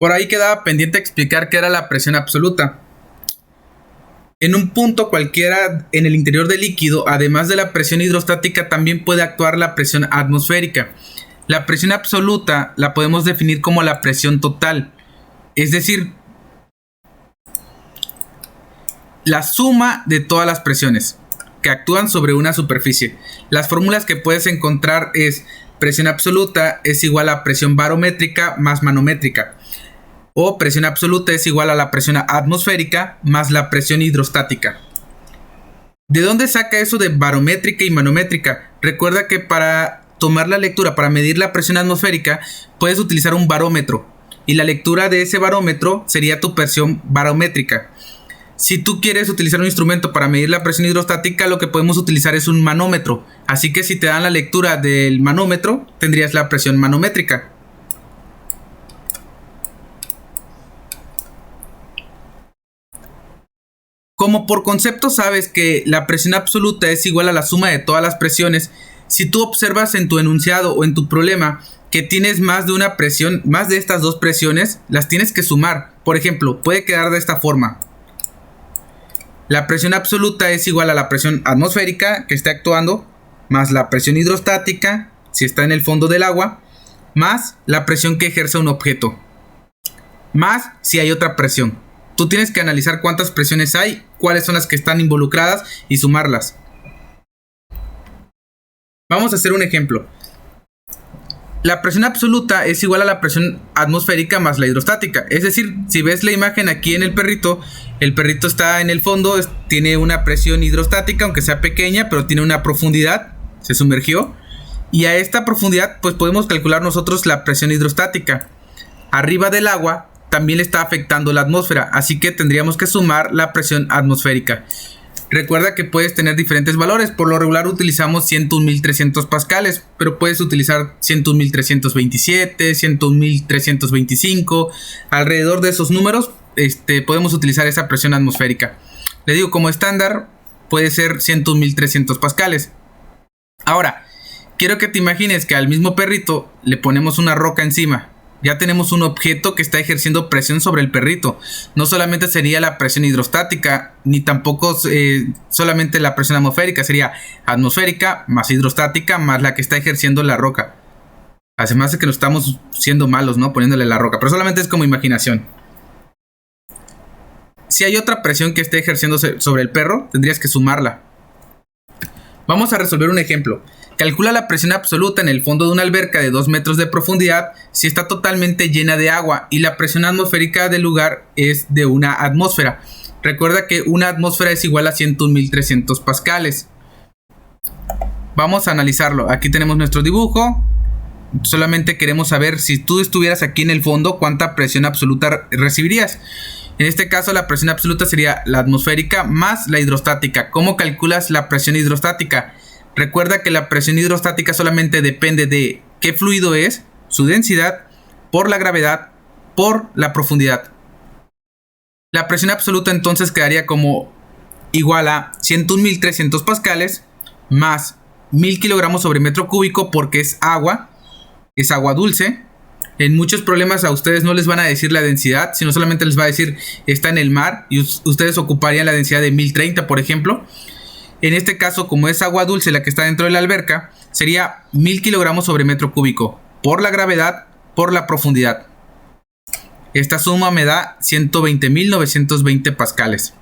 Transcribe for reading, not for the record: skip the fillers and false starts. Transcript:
Por ahí quedaba pendiente explicar qué era la presión absoluta. En un punto cualquiera en el interior del líquido, además de la presión hidrostática, también puede actuar la presión atmosférica. La presión absoluta la podemos definir como la presión total, es decir, la suma de todas las presiones que actúan sobre una superficie. Las fórmulas que puedes encontrar es presión absoluta es igual a presión barométrica más manométrica, o presión absoluta es igual a la presión atmosférica más la presión hidrostática. ¿De dónde saca eso de barométrica y manométrica? Recuerda que para tomar la lectura, para medir la presión atmosférica, puedes utilizar un barómetro, y la lectura de ese barómetro sería tu presión barométrica. Si tú quieres utilizar un instrumento para medir la presión hidrostática, lo que podemos utilizar es un manómetro. Así que si te dan la lectura del manómetro, tendrías la presión manométrica. Como por concepto sabes que la presión absoluta es igual a la suma de todas las presiones, si tú observas en tu enunciado o en tu problema que tienes más de una presión, más de estas dos presiones, las tienes que sumar. Por ejemplo, puede quedar de esta forma. La presión absoluta es igual a la presión atmosférica que está actuando, más la presión hidrostática, si está en el fondo del agua, más la presión que ejerce un objeto, más si hay otra presión. Tú tienes que analizar cuántas presiones hay, cuáles son las que están involucradas y sumarlas. Vamos a hacer un ejemplo. La presión absoluta es igual a la presión atmosférica más la hidrostática. Es decir, si ves la imagen aquí en el perrito está en el fondo, tiene una presión hidrostática, aunque sea pequeña, pero tiene una profundidad, se sumergió. Y a esta profundidad pues podemos calcular nosotros la presión hidrostática. Arriba del agua también le está afectando la atmósfera, así que tendríamos que sumar la presión atmosférica. Recuerda que puedes tener diferentes valores. Por lo regular utilizamos 101.300 pascales, pero puedes utilizar 101.327, 101.325. Alrededor de esos números podemos utilizar esa presión atmosférica. Le digo, como estándar puede ser 101.300 pascales. Ahora, quiero que te imagines que al mismo perrito le ponemos una roca encima. Ya tenemos un objeto que está ejerciendo presión sobre el perrito. No solamente sería la presión hidrostática, ni tampoco solamente la presión atmosférica. Sería atmosférica más hidrostática más la que está ejerciendo la roca. Además de que nos estamos siendo malos, ¿no? Poniéndole la roca. Pero solamente es como imaginación. Si hay otra presión que esté ejerciendo sobre el perro, tendrías que sumarla. Vamos a resolver un ejemplo. Calcula la presión absoluta en el fondo de una alberca de 2 metros de profundidad si está totalmente llena de agua y la presión atmosférica del lugar es de una atmósfera. Recuerda que una atmósfera es igual a 101.300 pascales. Vamos a analizarlo. Aquí tenemos nuestro dibujo. Solamente queremos saber si tú estuvieras aquí en el fondo, cuánta presión absoluta recibirías. En este caso la presión absoluta sería la atmosférica más la hidrostática. ¿Cómo calculas la presión hidrostática? Recuerda que la presión hidrostática solamente depende de qué fluido es, su densidad, por la gravedad, por la profundidad. La presión absoluta entonces quedaría como igual a 101.300 pascales más 1000 kilogramos sobre metro cúbico porque es agua dulce. En muchos problemas a ustedes no les van a decir la densidad, sino solamente les va a decir está en el mar y ustedes ocuparían la densidad de 1030, por ejemplo. En este caso, como es agua dulce la que está dentro de la alberca, sería 1000 kilogramos sobre metro cúbico por la gravedad, por la profundidad. Esta suma me da 120.920 pascales.